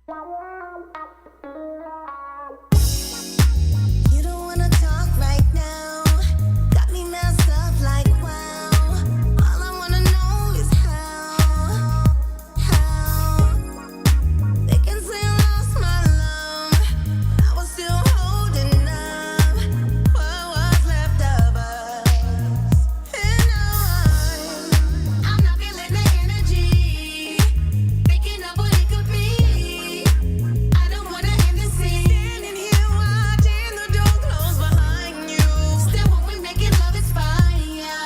You don't wanna talk right now. Got me messed up like wow. All I wanna know is how. They can say I lost my love. I was still holding up what was left of us. And now I'm not feeling the energy. Thinking of what it could be. I don't wanna end the scene. Standing here watching the door close behind you. Still when we make it, love is fire.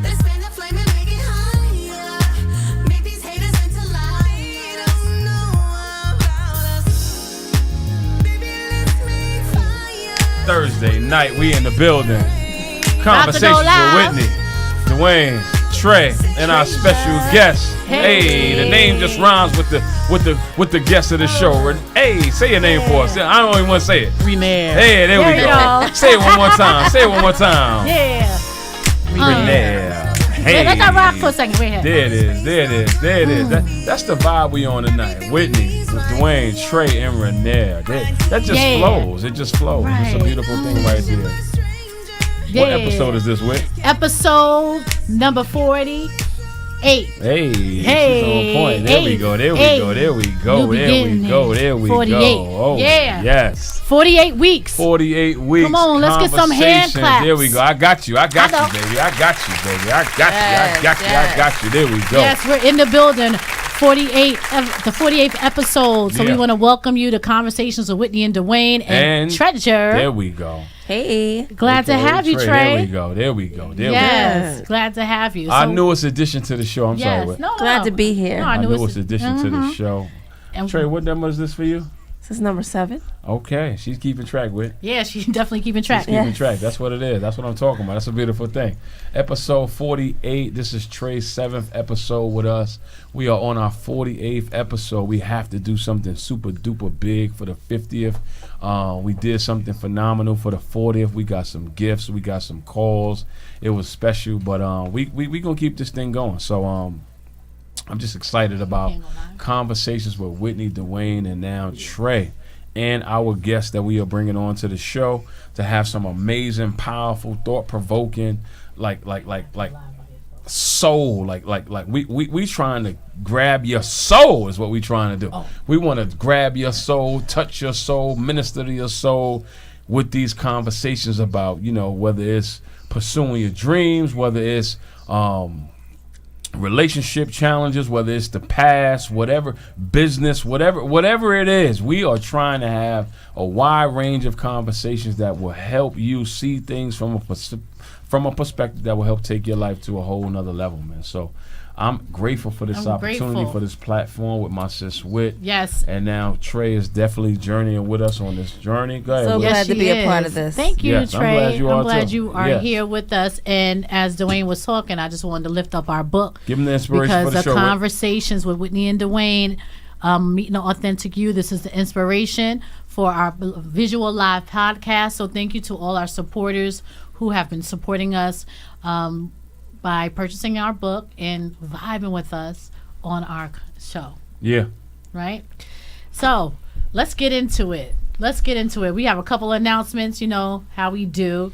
Let's fan the flame and make it higher. Make these haters into light. Don't know about us. Baby, let's make fire. Thursday night, we in the building. Conversations with live. Whitney, Dwayne, Trey, and our special guest. Hey, the name just rhymes with the guest of the show. Hey, say your name for us. I don't even want to say it. Renair. Hey, there we go. Say it one more time. Say it one more time. Yeah. Renair. Hey. Let that rock for a second. Wait here. There it is. There it is. There it is. That's the vibe we on tonight. Whitney, Dwayne, Trey, and Renair. That just flows. It just flows. It's a Right. beautiful thing right there. What episode is this, Whit? Episode number 48. Hey, she's on point. There we go. There we go. There we go. New There we beginning. go. There we 48. go. Oh, Yeah. yes. 48 weeks. 48 weeks. Come on, let's get some hand conversations. claps. There we go. I got you. I got I know. you, baby. I got you, baby. I got you. I got you. I got you. There we go. Yes, we're in the building. 48, the 48th episode. So we Yeah. want to welcome you to Conversations with Whitney and Dwayne and Treasure. There we go. Hey. Glad to have you, Trey. There we go. There we go. There Yes, glad to have you. Our So- newest addition to the show. I'm sorry. Yes, Whit. no, Glad to be here. No, Our our newest addition to the show. And Trey, what number is this for you? This is number 7. Okay, she's keeping track with. Yeah, she's definitely keeping track. Keeping track. That's what it is. That's what I'm talking about. That's a beautiful thing. Episode 48. This is Trey's 7th episode with us. We are on our 48th episode. We have to do something super duper big for the 50th. We did something phenomenal for the 40th. We got some gifts. We got some calls. It was special, but we gonna keep this thing going. So I'm just excited about conversations with Whitney, Dwayne, and now Trey, and our guests that we are bringing on to the show to have some amazing, powerful, thought-provoking, like soul, like we trying to grab your soul is what we trying to do. We want to grab your soul, touch your soul, minister to your soul with these conversations about, whether it's pursuing your dreams, whether it's relationship challenges, whether it's the past, whatever, business, whatever it is. We are trying to have a wide range of conversations that will help you see things from a perspective that will help take your life to a whole nother level, man. So I'm grateful for this opportunity, for this platform with my sis Whit. Yes. And now Trey is definitely journeying with us on this journey. Go ahead. So Whit. glad to be a part of this. Thank you, Yes, Trey. I'm glad you are too. Here with us. And as Dwayne was talking, I just wanted to lift up our book. Give him the inspiration because for the show. Because the Conversations with Whitney and Dwayne, meeting the authentic you. This is the inspiration for our visual live podcast. So thank you to all our supporters who have been supporting us by purchasing our book and vibing with us on our show. Yeah. Right? So let's get into it. We have a couple announcements, how we do.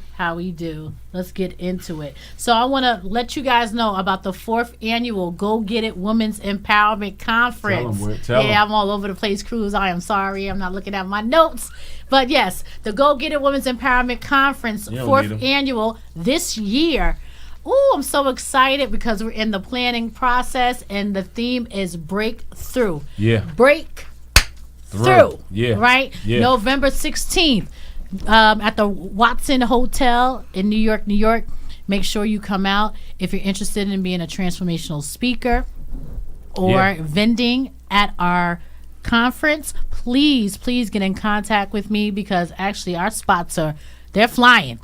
Let's get into it. So I want to let you guys know about the 4th annual Go Get It Women's Empowerment Conference. Tell 'em. I'm all over the place, Cruz. I am sorry. I'm not looking at my notes. But yes, the Go Get It Women's Empowerment Conference, 4th annual this year. Ooh, I'm so excited because we're in the planning process and the theme is breakthrough. Yeah. Breakthrough. Yeah. Right? Yeah. November 16th at the Watson Hotel in New York. Make sure you come out if you're interested in being a transformational speaker or vending at our conference. Please get in contact with me because actually our spots they're flying,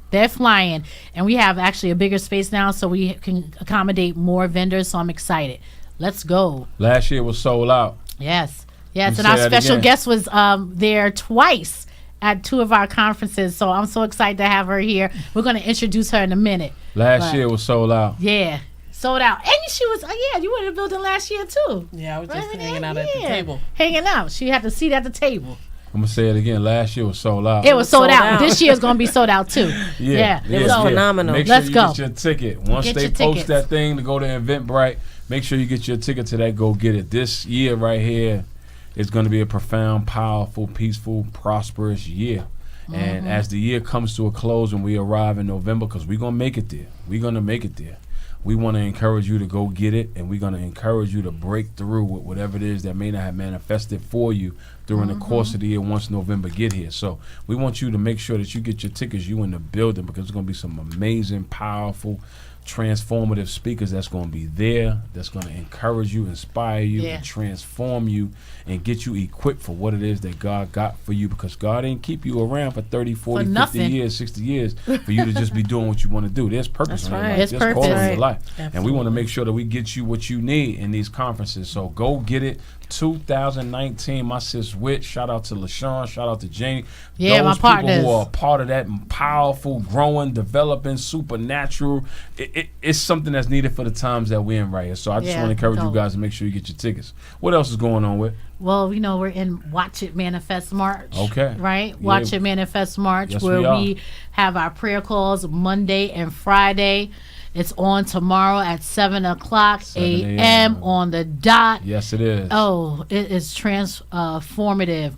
and we have actually a bigger space now so we can accommodate more vendors, so I'm excited. Let's go. Last year was sold out. Yes, and our special guest was there twice at 2 of our conferences, so I'm so excited to have her here. We're going to introduce her in a minute. Last year was sold out. Yeah. sold out. And she was, you were in the building last year too. Yeah, I was just Right, hanging out at the yeah. table. Hanging out. She had the seat at the table. I'm gonna say it again. Last year was sold out. It was sold sold out. out. This year's gonna be sold out too. Yeah. It was phenomenal. Make sure Let's you go. get your ticket. Once Get they your post tickets. that thing to go to Eventbrite, make sure you get your ticket to that. Go get it. This year right here is going to be a profound, powerful, peaceful, prosperous year. And as the year comes to a close and we arrive in November, because we're going to make it there. We're going to make it there. We want to encourage you to go get it, and we're going to encourage you to break through with whatever it is that may not have manifested for you during the course of the year once November get here. So we want you to make sure that you get your tickets, you in the building, because there's going to be some amazing, powerful, transformative speakers that's going to be there, that's going to encourage you, inspire you, Yeah. and transform you and get you equipped for what it is that God got for you, because God didn't keep you around for 30, 40, 50 nothing. years, 60 years for you to just be doing what you want to do. There's purpose That's in your right. life. There's There's purpose. calling in your Right. life. And we Absolutely. want to make sure that we get you what you need in these conferences. So go get it. 2019, my sis Wit, shout out to LaShawn, shout out to Janie. Yeah, my Those people partners. who are a part of that powerful, growing, developing, supernatural. It's something that's needed for the times that we're in right here. So I just Yeah, want to encourage you dope. guys to make sure you get your tickets. What else is going on with? Well, we're in Watch It Manifest March. Okay. Right? Yeah. Watch It Manifest March, Yes, where we are. we have our prayer calls Monday and Friday. It's on tomorrow at 7 o'clock 7 a.m. on the dot. Yes, it is. Oh, it is transformative.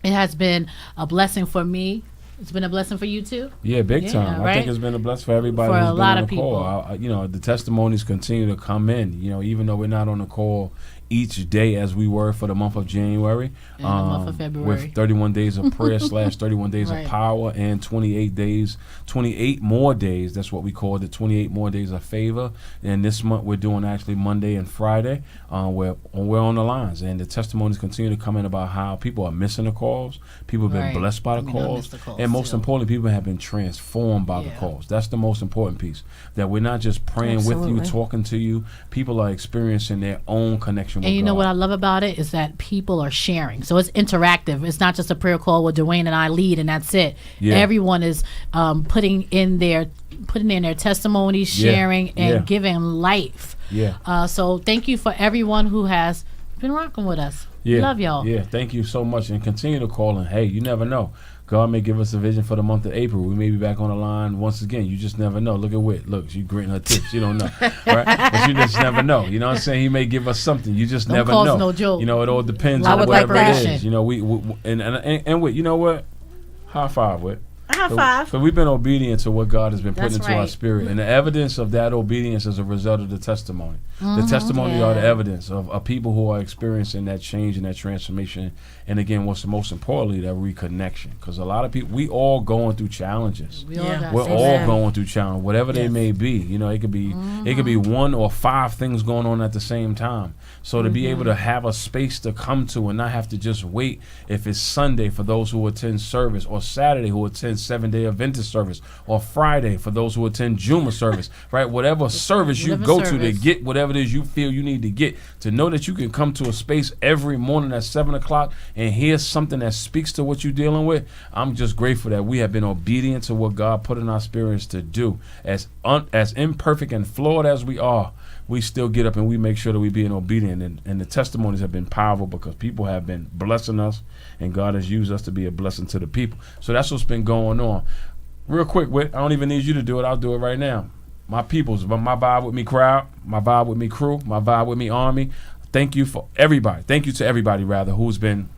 It has been a blessing for me. It's been a blessing for you too. Yeah, big Yeah, time. I right? think it's been a blessing for everybody For who's a been lot on of the call. people. The testimonies continue to come in. Even though we're not on the call each day as we were for the month of January, And the month of February. with 31 days of prayer / 31 days Right. of power and 28 more days. That's what we call it, 28 more days of favor. And this month we're doing actually Monday and Friday. We're on the lines, and the testimonies continue to come in about how people are missing the calls. People have been Right. blessed by the I mean, I calls, miss the calls and most too. importantly, people have been transformed by the Yeah. calls. That's the most important piece. That we're not just praying with you, Absolutely. talking to you. People are experiencing their own connection with And you know God. what I love about it is that people are sharing. So it's interactive. It's not just a prayer call where Dwayne and I lead and that's it. Yeah. Everyone is putting in their testimonies, Yeah. sharing, and Yeah. giving life. Yeah. So thank you for everyone who has been rocking with us. Yeah. Love y'all. Yeah. Thank you so much. And continue to call in. Hey, you never know. God may give us a vision for the month of April. We may be back on the line once again. You just never know. Look at Wit. Look, she gritting her teeth. You don't know. Right? But you just never know. You know what I'm saying? He may give us something. You just Don't never cause know. no joke. It all depends I on would whatever like it that. is. And Wit, you know what? High five, Wit. High five. So we've been obedient to what God has been putting That's into our right. spirit. And the evidence of that obedience is a result of the testimony. The testimony are the Yeah. evidence of people who are experiencing that change and that transformation. And again, what's the most importantly, that reconnection. Because a lot of people, we all going through challenges. We all Yeah. got We're things. all Amen. going through challenge, whatever they Yes. may be. It could be one or five things going on at the same time. So to be able to have a space to come to and not have to just wait if it's Sunday for those who attend service, or Saturday who attend 7-day Adventist service, or Friday for those who attend Juma service, right? Whatever service you Whatever go to service. get whatever it is you feel you need to get, to know that you can come to a space every morning at 7 o'clock and hear something that speaks to what you're dealing with. I'm just grateful that we have been obedient to what God put in our spirits to do. As imperfect and flawed as we are, we still get up and we make sure that we being obedient. And the testimonies have been powerful because people have been blessing us, and God has used us to be a blessing to the people. So that's what's been going on. Real quick, Whit, I don't even need you to do it. I'll do it right now. My peoples, my Vibe With Me crowd, my Vibe With Me crew, my Vibe With Me army. Thank you for everybody. Thank you to everybody, rather, who's been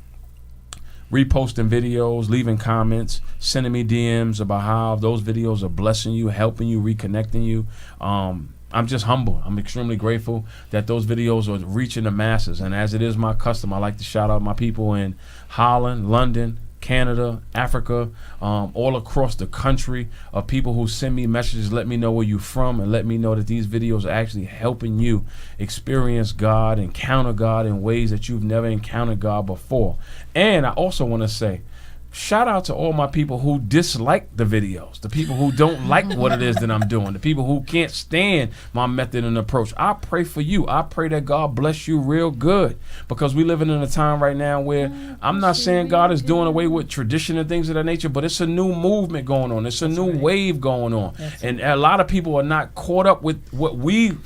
reposting videos, leaving comments, sending me DMs about how those videos are blessing you, helping you, reconnecting you. I'm just humble. I'm extremely grateful that those videos are reaching the masses. And as it is my custom, I like to shout out my people in Holland, London, Canada, Africa, all across the country, of people who send me messages, let me know where you're from, and let me know that these videos are actually helping you experience God, encounter God in ways that you've never encountered God before. And I also want to say, shout out to all my people who dislike the videos, the people who don't like what it is that I'm doing, the people who can't stand my method and approach. I pray for you. I pray that God bless you real good, because we living in a time right now where I'm not saying God is doing away with tradition and things of that nature, but it's a new movement going on. It's a new wave going on. And a lot of people are not caught up with what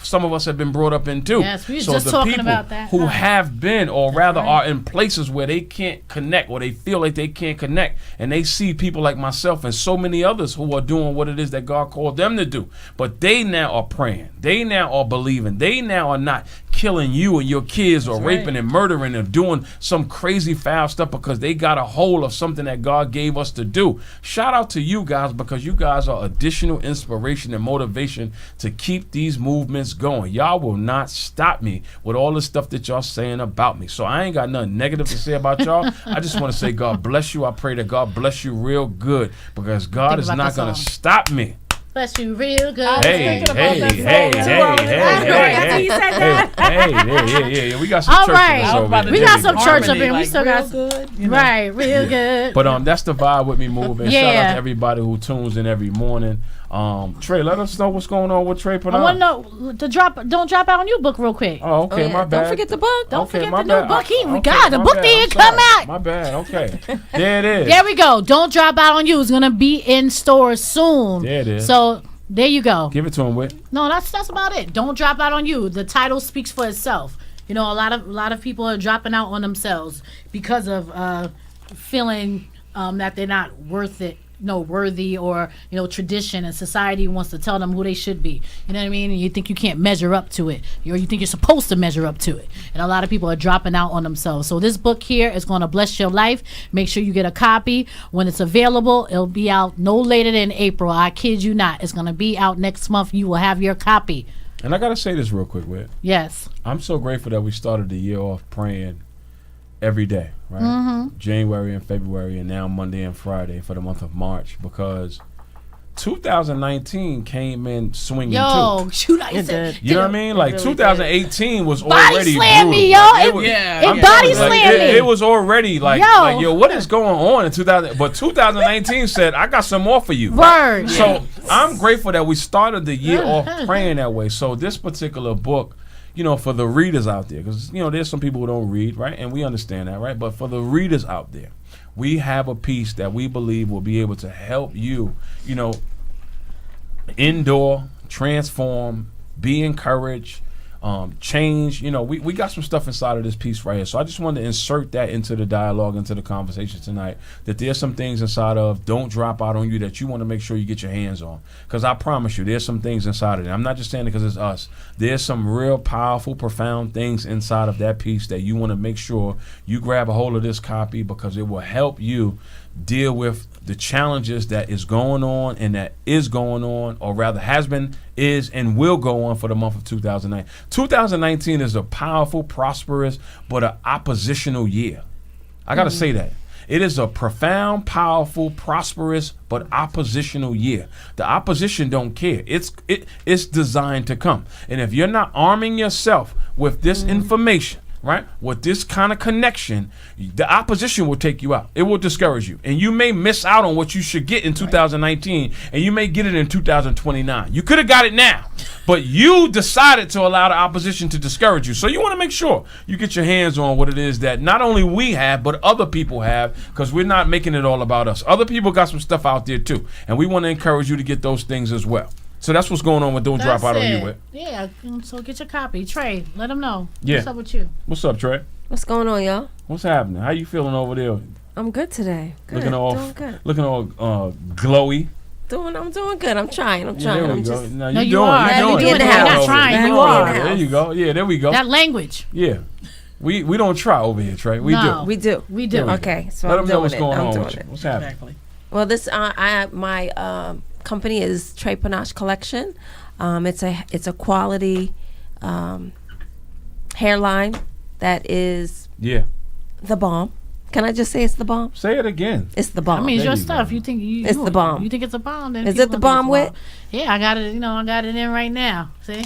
some of us have been brought up into. Yes, we was just talking about that. Who have been, or rather are in places where they can't connect, or they feel like they can't connect, and they see people like myself and so many others who are doing what it is that God called them to do. But they now are praying. They now are believing. They now are not killing you and your kids, or raping and murdering and doing some crazy foul stuff because they got a hold of something that God gave us to do. Shout out to you guys, because you guys are additional inspiration and motivation to keep these movements going. Y'all will not stop me with all the stuff that y'all saying about me. So I ain't got nothing negative to say about y'all. I just want to say God bless you. I pray that God bless you real good, because God is not going to stop me. Bless you real good. Hey, we got some all church right. in us over here. We got some church up here. We Like, still real got good, you know? right, real good. But that's the vibe with me moving. Shout out Yeah. to everybody who tunes in every morning. Trey, let us know what's going on with Trey I Panay. want to know don't drop out on you book real quick. Oh, okay, my bad. Don't forget the book. Don't Okay, forget my the bad. new book. Okay, God, the my book bad. didn't I'm come sorry. out. My bad. Okay, there it is. There we go. Don't drop out on you. It's gonna be in stores soon. There it is. So there you go. Give it to him, Whit. No, that's about it. Don't drop out on you. The title speaks for itself. You know, a lot of people are dropping out on themselves because of feeling that they're not worthy, or tradition and society wants to tell them who they should be. You know what I mean? And you think you can't measure up to it, or you think you're supposed to measure up to it. And a lot of people are dropping out on themselves. So this book here is going to bless your life. Make sure you get a copy when it's available. It'll be out no later than April. I kid you not. It's going to be out next month. You will have your copy. And I gotta say this real quick, Whit. Yes. I'm so grateful that we started the year off praying every day, right? Mm-hmm. January and February, and now Monday and Friday for the month of March, because 2019 came in swinging Yo, too. shoot, I said. You know what I mean? Like really 2018 was Body already slam brutal. me, yo. Like, It- was- Yeah. it I'm body telling you, slammed me. It was already like, Yo. what is going on in 2000? But 2019 said, I got some more for you. Word. So I'm grateful that we started the year off praying that way. So this particular book, for the readers out there, because there's some people who don't read, right? And we understand that, right? But for the readers out there, we have a piece that we believe will be able to help you, endure, transform, be encouraged, change. We got some stuff inside of this piece right here. So I just wanted to insert that into the dialogue, into the conversation tonight, that there's some things inside of Don't Drop Out on You that you want to make sure you get your hands on. Because I promise you, there's some things inside of it. I'm not just saying it because it's us. There's some real powerful, profound things inside of that piece that you want to make sure you grab a hold of this copy, because it will help you deal with the challenges that is going on, and that is going on, or rather has been, is, and will go on for the month of 2009. 2019 is a powerful, prosperous, but an oppositional year. I got to say that. It is a profound, powerful, prosperous, but oppositional year. The opposition don't care. It's designed to come. And if you're not arming yourself with this information, right, with this kind of connection, the opposition will take you out. It will discourage you. And you may miss out on what you should get in 2019, and you may get it in 2029. You could have got it now, but you decided to allow the opposition to discourage you. So you want to make sure you get your hands on what it is that not only we have, but other people have, because we're not making it all about us. Other people got some stuff out there too, and we want to encourage you to get those things as well. So that's what's going on with Don't Drop Out on You, Whit. Yeah, so get your copy. Trey, let them know. Yeah. What's up with you? What's up, Trey? What's going on, y'all? What's happening? How you feeling over there? I'm good today. Good. Looking all doing good. Glowy. I'm doing good. I'm trying. Yeah, there we I'm go. just. No, No, you you doing are. it. You You're doing doing it. it. You're not Over trying. there. You Over are. there. There you go. Yeah, there we go. That language. Yeah. We don't try over here, Trey. We No. do. We do. We do. Okay, so Let I'm them know doing what's it. going I'm on doing with you. it. What's happening? Exactly. Well, this my company is Trey Panache Collection. It's a quality hairline that is Yeah. the bomb. Can I just say it's the bomb? Say it again. It's the bomb. I mean, it's There your you stuff. go. You think It's the bomb. You think it's a bomb? Then Is people it the gonna think bomb, it's a bomb. Yeah, I got it. I got it in right now. See,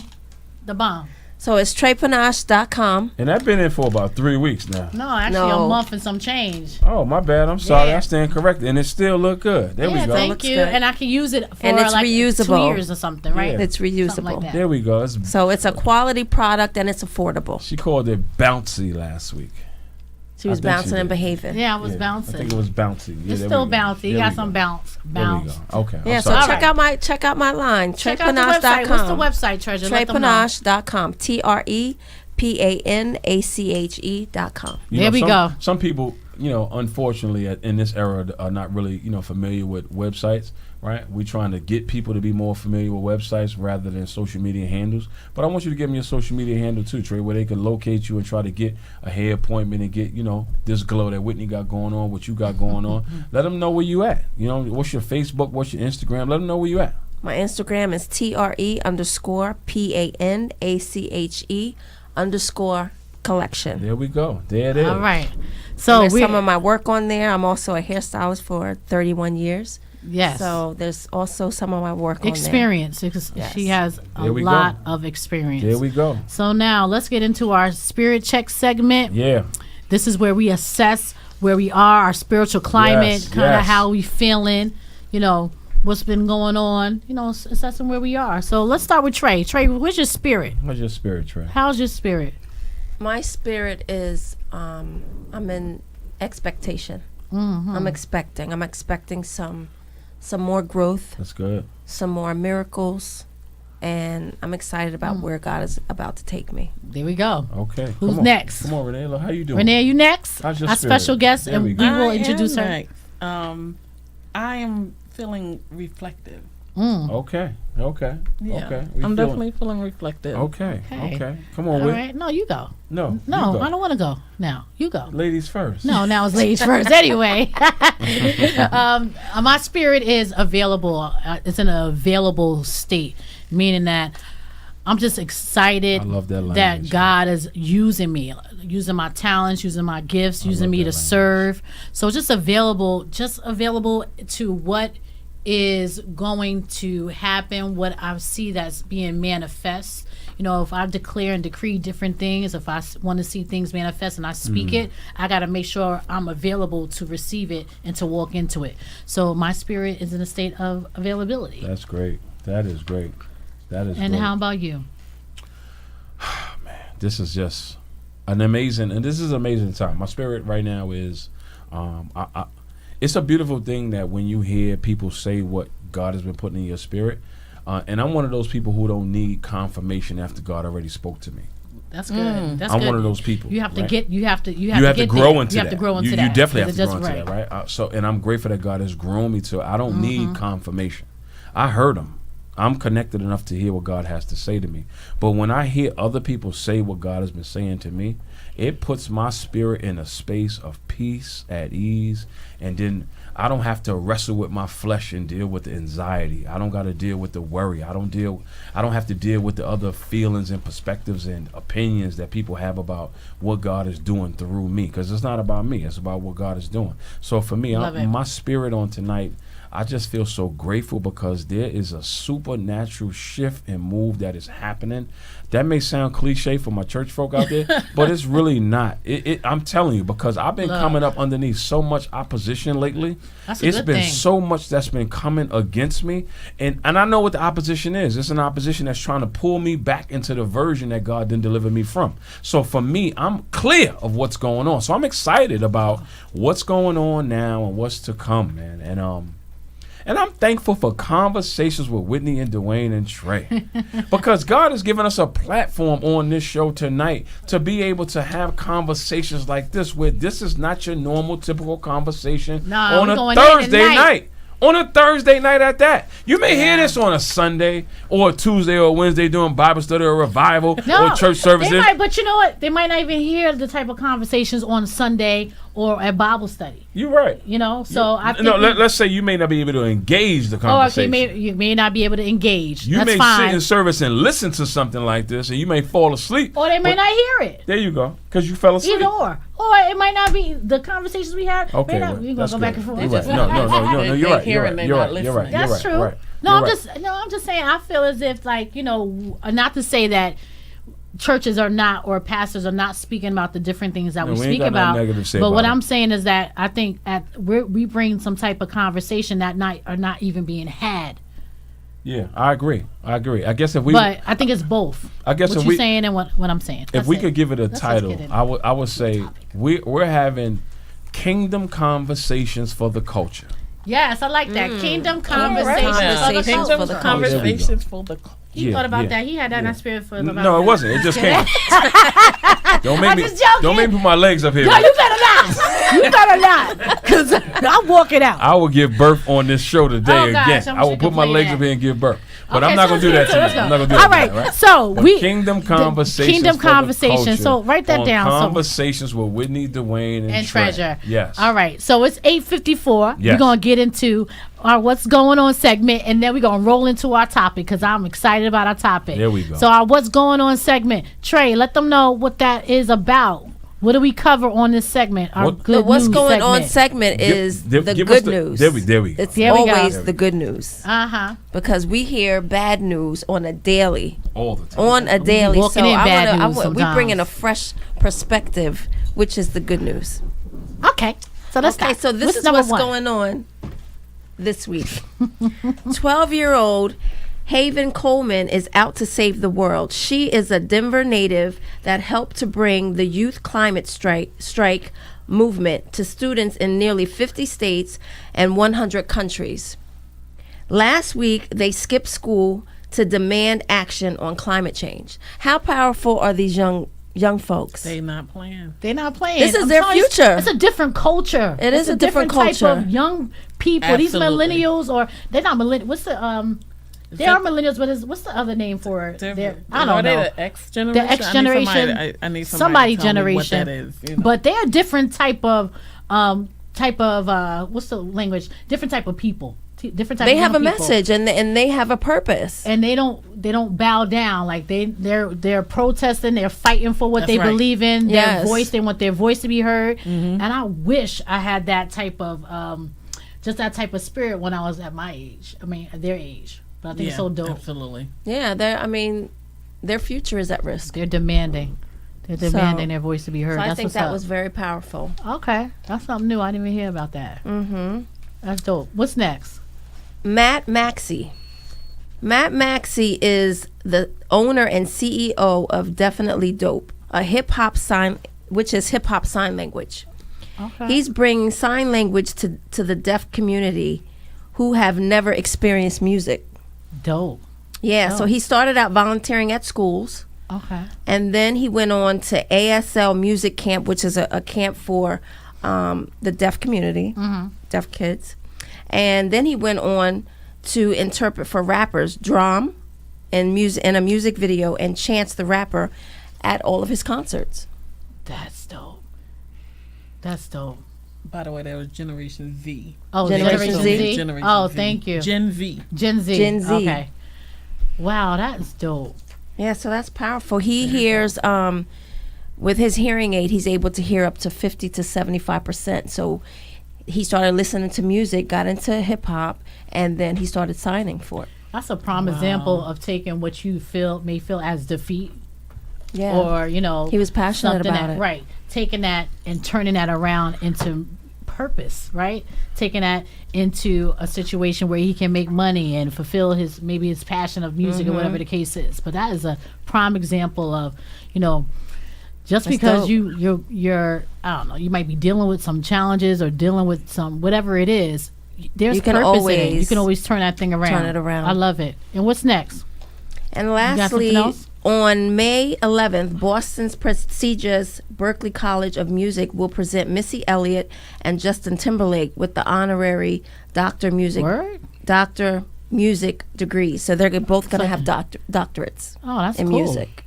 the bomb. So it's trepanache.com. And I've been in for about 3 weeks now. No, actually No. a month and some change. Oh, my bad. I'm sorry. Yeah. I stand corrected. And it still look good. There we Yeah, go. thank Looks you. good. And I can use it for And it's like reusable. 2 years or something, right? Yeah. It's reusable. Something like that. There we go. It's, So it's a quality product and it's affordable. she called it bouncy last week. She was I think she bouncing and did. behaving. Yeah, I was Yeah, bouncing. I think it was bouncy. Yeah, It's there still we go. bouncy. You There got we some go. bounce. There we Bounce. go. Okay. Yeah, I'm so sorry. check out my line. Check out the website. What's the Trepanache.com. website, Treasure? Let them know. Trepanache.com. TREPANACHE.com. You There know, we go. Some people, unfortunately, in this era, are not really, familiar with websites. Right? We're trying to get people to be more familiar with websites rather than social media handles. But I want you to give them your social media handle too, Trey, where they can locate you and try to get a hair appointment and get, this glow that Whitney got going on, what you got going on. Let them know where you at. What's your Facebook? What's your Instagram? Let them know where you at. My Instagram is TRE_PANACHE_collection. There we go. There it is. All right. So There's we some of my work on there. I'm also a hairstylist for 31 years. yes. So there's also some of my work on experience because Yes. she has a There we go. lot of experience. There we go. So now let's get into our spirit check segment. Yeah. This is where we assess where we are, our spiritual climate, Yes, kind of yes. how we feeling, what's been going on, assessing where we are. So let's start with Trey. Trey, where's your spirit? What's your spirit, Trey? How's your spirit? there. My spirit is, I'm in expectation. Mm-hmm. I'm expecting some more growth, That's good. some more miracles, and I'm excited Mm. about where God is about to take me. There we go. Okay. Who's Come on. next? Come on, Renee. Look, how you doing? Renair, you next? How's your Our spirit? special guest, There and we we go. will I introduce am her. next. I am feeling reflective. Mm. Okay. Okay. Yeah. Okay. I'm definitely feeling reflective. Okay. Okay. Okay. Come on, All Whit. right. No, you go. No. you No, go. I don't want to go now. You go. Ladies first. No, now it's ladies first. Anyway, my spirit is available. It's in an available state, meaning that I'm just excited I love that that language. God is using me, using my talents, using my gifts, using love me that to language. serve. So just available to what is going to happen, what I see that's being manifest. If I declare and decree different things, if I want to see things manifest and I speak Mm-hmm. it, I got to make sure I'm available to receive it and to walk into it. So my spirit is in a state of availability. That's great. That is great. That is And great. how about you? This is just an amazing time. My spirit right now is, it's a beautiful thing that when you hear people say what God has been putting in your spirit, and I'm one of those people who don't need confirmation after God already spoke to me. That's good. That's I'm good. one of those people. You have to right? get. You have to get grow there. into You that. have to grow into you that. definitely have because to grow it into does that, right? And I'm grateful that God has grown me to. I don't Mm-hmm. need confirmation. I heard Him. I'm connected enough to hear what God has to say to me. But when I hear other people say what God has been saying to me, it puts my spirit in a space of peace, at ease, and then I don't have to wrestle with my flesh and deal with the anxiety. I don't got to deal with the worry. I don't have to deal with the other feelings and perspectives and opinions that people have about what God is doing through me, because it's not about me. It's about what God is doing. So for me, Love it. my spirit on tonight, I just feel so grateful because there is a supernatural shift and move that is happening. That may sound cliche for my church folk out there, but it's really not. I'm telling you, because I've been Love. coming up underneath so much opposition lately. That's a It's good been thing. so much that's been coming against me. And I know what the opposition is. It's an opposition that's trying to pull me back into the version that God didn't deliver me from. So for me, I'm clear of what's going on. So I'm excited about what's going on now and what's to come, man. And I'm thankful for conversations with Whitney and Dwayne and Trey, because God has given us a platform on this show tonight to be able to have conversations like this, where this is not your normal, typical conversation Nah, on we a going in Thursday tonight. night. On a Thursday night at that. You may hear this on a Sunday or a Tuesday or a Wednesday doing Bible study or revival or church services. They might, but you know what? They might not even hear the type of conversations on Sunday or at Bible study. You're right. So I think let's say you may not be able to engage the okay, conversation. you may not be able to engage. You That's may fine. sit in service and listen to something like this, and you may fall asleep. Or they may But- not hear it. There you go, because you fell asleep. Either or it might not be the conversations we had. Okay, may not, well, we gonna that's go back good. and forth. You're right. No, you're right. They You're hear right. and they're You're not right. You're right. listening. That's You're true. right. No, You're I'm just saying. I feel as if, like, not to say that churches are not, or pastors are not speaking about the different things that No, we we ain't speak got nothing about. negative to say But about what it. I'm saying is that I think we bring some type of conversation that night are not even being had. Yeah, I agree. I guess if we, But I think it's both. I guess what if you're we, saying and what I'm saying. if That's we it. could give it a Let's just title, get into I would say we're having kingdom conversations for the culture. Yes, I like that. Kingdom Right conversations now. for the Kingdom culture. for the culture. Conversations for the He Yeah, thought about yeah, that. He had that in yeah. his spirit for No, it wasn't. It just came. Don't make I'm me. just joking. Don't make me put my legs up here. No, you better not. You better not. Because I'm walking out. I will give birth on this show today Oh, gosh, again. I I will wish you put could my play legs that. up here and give birth. But Okay, I'm not so gonna do that let's tonight. go. I'm not gonna do All that right, tonight, right? so But we kingdom conversations. Kingdom for the conversation. culture So write that on down. So- Conversations with Whitney, Dwayne, and Treasure. Yes. All right. So it's 8:54. Yes. We're gonna get into our what's going on segment, and then we're gonna roll into our topic because I'm excited about our topic. There we go. So our what's going on segment. Trey, let them know what that is about. What do we cover on this segment? Our What- good The what's news going on segment. segment is give the us good the- news. there we go. It's There we go. always the good news Uh-huh. because we hear bad news on a daily. All the time. On a daily. walking So in bad news we bring in sometimes. a fresh perspective, which is the good news. Okay. So let's Okay, start. so this What's is number what's one? going on this week. 12-year-old Haven Coleman is out to save the world. She is a Denver native that helped to bring the youth climate strike movement to students in nearly 50 states and 100 countries. Last week, they skipped school to demand action on climate change. How powerful are these young folks? They not playing. They're not playing. This is I'm their telling you, future. It's a different culture. It is It's a different type culture. of young people. Absolutely. These millennials, or they're not millennials. What's the They are millennials, but what's the other name for it? I don't Are know. they the X generation? The X generation. I need somebody somebody to tell me generation. what that is. You know? But they're a different type of what's the language? Different type of people. Different type. They of have a young people. message and they have a purpose. And they don't bow down. Like they're protesting, they're fighting for what That's they right. believe in, Yes. their voice, they want their voice to be heard. And I wish I had that type of just that type of spirit when I was at my age. I mean, at their age. But I think it's so dope. Absolutely. Yeah, their future is at risk. They're demanding. They're demanding their voice to be heard. So I That's think what's that up. was very powerful. Okay. That's something new. I didn't even hear about that. Mm-hmm. That's dope. What's next? Matt Maxey. Matt Maxey is the owner and CEO of Definitely Dope, which is hip hop sign language. Okay. He's bringing sign language to the deaf community who have never experienced music. dope. Yeah, so Oh. he started out volunteering at schools. Okay. And then he went on to ASL Music Camp, which is a camp for the deaf community, deaf kids. And then he went on to interpret for rappers, drum, and in a music video, and chants the rapper at all of his concerts. That's dope. That's dope. By the way, that was Generation Z. Oh, Generation Generation Z? Z. Generation Oh, Z. thank you. Gen V. Gen Z. Gen Z. Okay. Wow, that's dope. Yeah, so that's powerful. He hears, with his hearing aid, he's able to hear up to 50 to 75%. So he started listening to music, got into hip hop, and then he started signing for it. That's a prime example of taking what you may feel as defeat, Yeah. or He was passionate something about that, it. right? Taking that and turning that around into purpose, right? Taking that into a situation where he can make money and fulfill his passion of music or whatever the case is. But that is a prime example of, just That's because dope. you're I don't know, you might be dealing with some challenges or dealing with some whatever it is. There's You can purpose in it. You always can always turn that thing around. turn it around. I love it. And what's next? And got lastly, something else? on May 11th, Boston's prestigious Berklee College of Music will present Missy Elliott and Justin Timberlake with the honorary Doctor Music degrees. So they're both going to have doctorates Oh, that's in cool. music.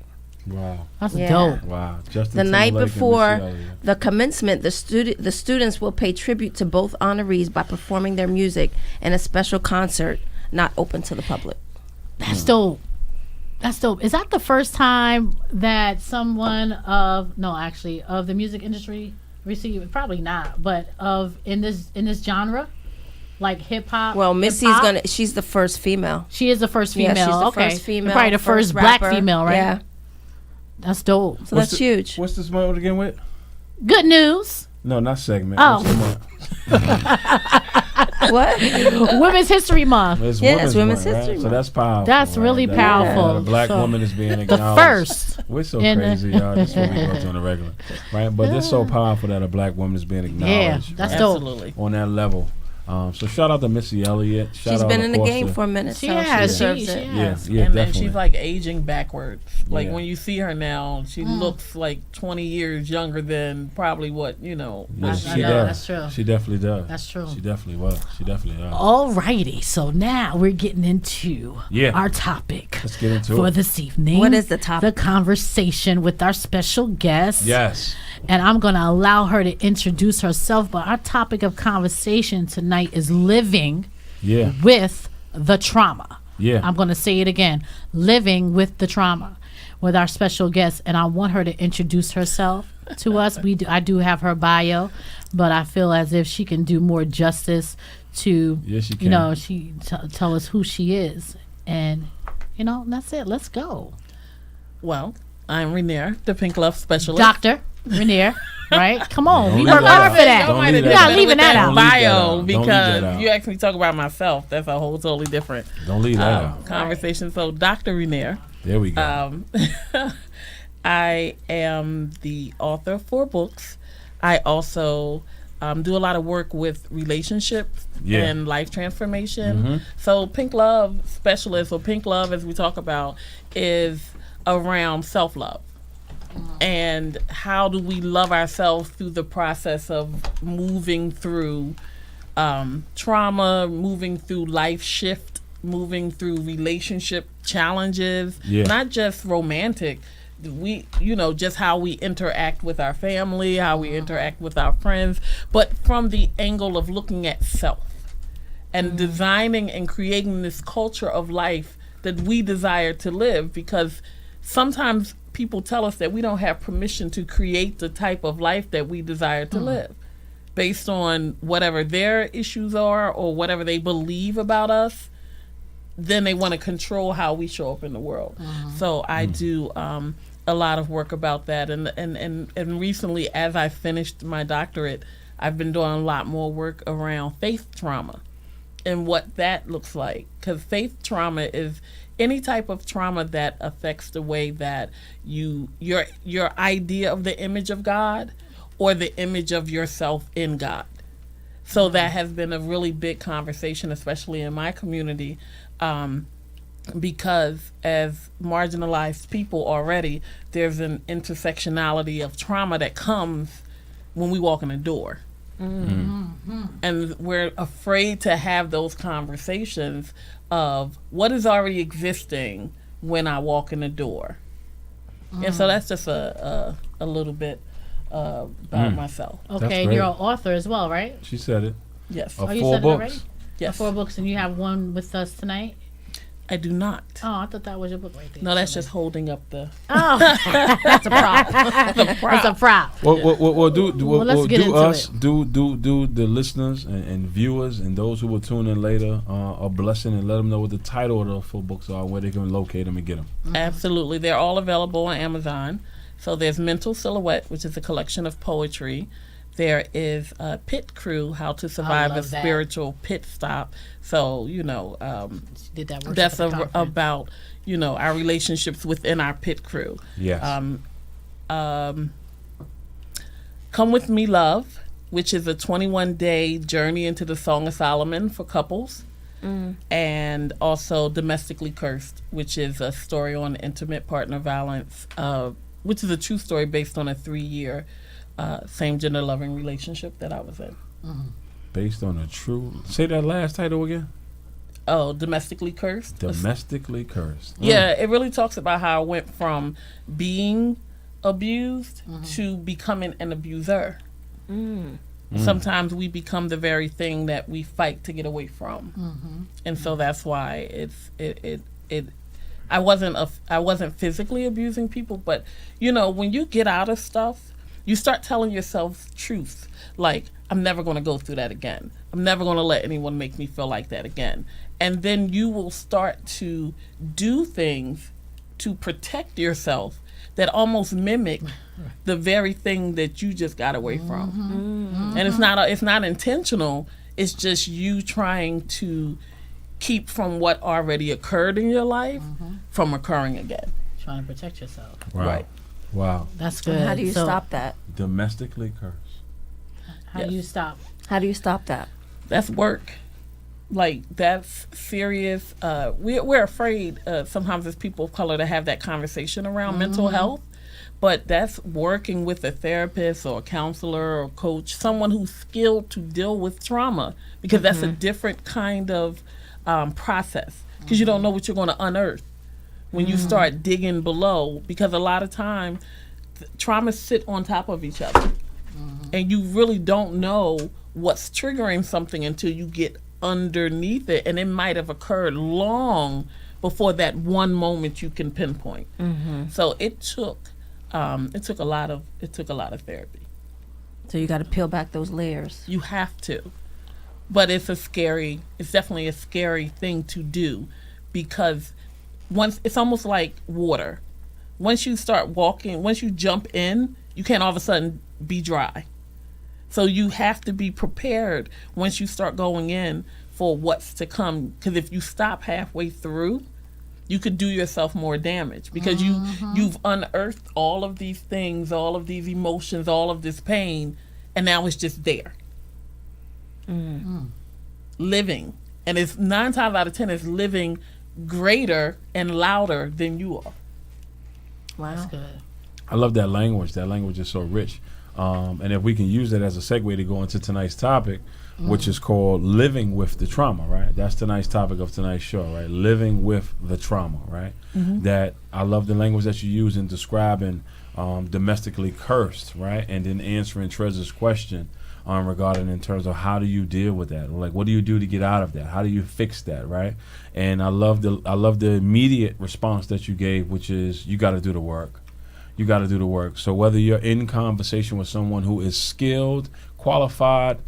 Wow. That's Yeah. dope. Wow. Justin The night Timberlake and before Missy Elliott. the commencement, the students will pay tribute to both honorees by performing their music in a special concert not open to the public. That's dope. That's dope. Is that the first time that someone of the music industry received? Probably not, but in this genre, like hip hop. Well, Missy's she's the first female. She is the first female. Yeah, she's the okay. first female. Probably the first black rapper. female, right? Yeah. That's dope. So that's huge. What's this month again with? Good news. No, not segment. Oh. What's the month? What? Women's History Month. It's Yes, Women's Month, History right? So Month. that's powerful. That's really That- powerful. that a black So, woman is being The acknowledged. first. We're so in the- crazy, y'all. That's what we go to on the regular, right? But it's so powerful that a black woman is being acknowledged. Yeah, that's right? dope. Absolutely. On that level. So shout out to Missy Elliott. Shout She's out, been of in the course, game to- for a minute, She so has. she deserves She it. Yeah, has. yeah, And definitely. she's like aging backwards. Like Yeah. when you see her now, she looks like 20 years younger than probably what, Yeah, I she know, does. that's true. She definitely does. That's true. She definitely was. She definitely does. Alrighty, so now we're getting into Yeah. our topic Let's get into for it. this evening. What is the topic? The conversation with our special guest. Yes. And I'm going to allow her to introduce herself. But our topic of conversation tonight is living Yeah. with the trauma. Yeah. I'm going to say it again, living with the trauma, with our special guest. And I want her to introduce herself to us. I do have her bio, but I feel as if she can do more justice to, Yes, she you know, can. tell us who she is. And, that's it. Let's go. Well, I'm Renair, the Pink Love Specialist. Dr. Renair, right? Come on. Don't We leave work that hard out. for that. Don't might leave have that You're out. not leaving that out. Don't leave that bio out. Don't leave that because out. you actually talk about myself. That's a whole totally different Don't leave that out. conversation. So, Dr. Renair, There we go. I am the author of 4 books. I also do a lot of work with relationships Yeah. and life transformation. So Pink Love Specialist, or Pink Love as we talk about, is around self-love. And how do we love ourselves through the process of moving through trauma, moving through life shift, moving through relationship challenges, Yeah. not just romantic. We, just how we interact with our family, how we interact with our friends, but from the angle of looking at self and designing and creating this culture of life that we desire to live. Because sometimes people tell us that we don't have permission to create the type of life that we desire to live based on whatever their issues are or whatever they believe about us. Then they want to control how we show up in the world. So I do a lot of work about that. And recently, as I finished my doctorate, I've been doing a lot more work around faith trauma and what that looks like. Because faith trauma is any type of trauma that affects the way that your idea of the image of God or the image of yourself in God. So that has been a really big conversation, especially in my community, because as marginalized people already, there's an intersectionality of trauma that comes when we walk in the door. And we're afraid to have those conversations of what is already existing when I walk in the door. And so that's just a little bit about myself. Okay, That's and great. you're an author as well, right? She said it. Yes. Of you 4 said it already? books. Yes. 4 books, and you have one with us tonight? I do not. Oh, I thought that was your book right there. No, that's just holding up the. Oh, that's a prop. That's a prop. Well, let's get into us, it. do the listeners and viewers and those who will tune in later a blessing, and let them know what the title of the 4 books are, where they can locate them and get them. Absolutely. They're all available on Amazon. So there's Mental Silhouette, which is a collection of poetry. There is Pit Crew, How to Survive a love that. Spiritual Pit Stop. So, She did that workshop that's at the conference. about, our relationships within our pit crew. Yes. Come With Me Love, which is a 21-day journey into the Song of Solomon for couples. And also Domestically Cursed, which is a story on intimate partner violence, which is a true story based on a 3-year same-gender loving relationship that I was in. Based on a true. Say that last title again. Oh, Domestically Cursed? Domestically cursed. Yeah, it really talks about how I went from being abused to becoming an abuser. Sometimes we become the very thing that we fight to get away from, and so that's why I wasn't physically abusing people, but when you get out of stuff, you start telling yourself truth, like I'm never going to go through that again. I'm never going to let anyone make me feel like that again. And then you will start to do things to protect yourself that almost mimic the very thing that you just got away from. And it's not intentional. It's just you trying to keep from what already occurred in your life from occurring again. Trying to protect yourself. Wow. Right. Wow. That's good. And how do you So, stop that? Domestically cursed. How do you stop? How do you stop that? That's work. Like, that's serious. We're afraid sometimes as people of color to have that conversation around mental health, but that's working with a therapist or a counselor or coach, someone who's skilled to deal with trauma, because that's a different kind of process, because you don't know what you're going to unearth when you start digging below, because a lot of time traumas sit on top of each other, and you really don't know what's triggering something until you get underneath it, and it might have occurred long before that one moment you can pinpoint. So it took a lot of therapy. So you got to peel back those layers. You have to, but it's definitely a scary thing to do, because once it's almost like water. Once you start walking, once you jump in, you can't all of a sudden be dry. So you have to be prepared once you start going in for what's to come. Because if you stop halfway through, you could do yourself more damage, because you've unearthed all of these things, all of these emotions, all of this pain, and now it's just there. Living. And it's 9 times out of 10 is living greater and louder than you are. Wow. That's good. I love that language. That language is so rich. And if we can use that as a segue to go into tonight's topic, which is called living with the trauma, right? That's tonight's topic of tonight's show, right? Living with the trauma, right? That I love the language that you use in describing domestically cursed, right? And then answering Treasure's question regarding in terms of how do you deal with that? Like, what do you do to get out of that? How do you fix that, right? And I love the immediate response that you gave, which is you got to do the work. You got to do the work. So whether you're in conversation with someone who is skilled, qualified,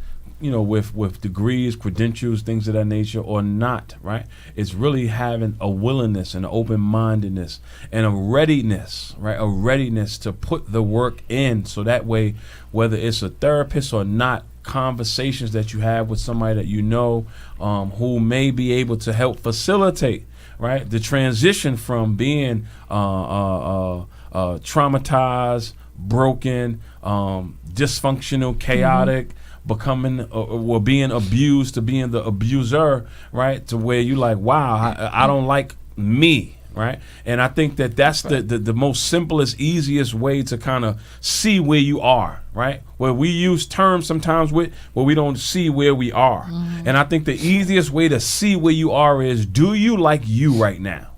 with degrees, credentials, things of that nature, or not, right? It's really having a willingness and open-mindedness and a readiness, right? A readiness to put the work in, so that way, whether it's a therapist or not, conversations that you have with somebody that you know who may be able to help facilitate, right, the transition from being traumatized, broken, dysfunctional, chaotic, becoming or being abused to being the abuser, right? To where you like, wow, I don't like me, right? And I think that's the most simplest, easiest way to kind of see where you are, right? Where we use terms sometimes where we don't see where we are. And I think the easiest way to see where you are is, do you like you right now?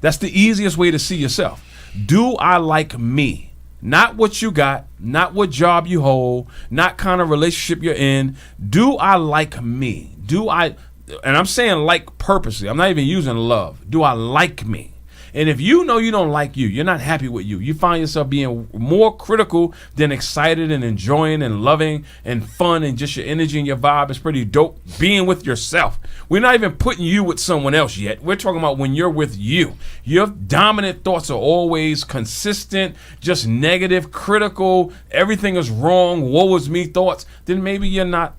That's the easiest way to see yourself. Do I like me? Not what you got, not what job you hold, not kind of relationship you're in. Do I like me? And I'm saying like purposely. I'm not even using love. Do I like me? And if you know you don't like you, you're not happy with you, you find yourself being more critical than excited and enjoying and loving and fun, and just your energy and your vibe is pretty dope being with yourself. We're not even putting you with someone else yet. We're talking about when you're with you. Your dominant thoughts are always consistent, just negative, critical, everything is wrong, woe is me thoughts. Then maybe you're not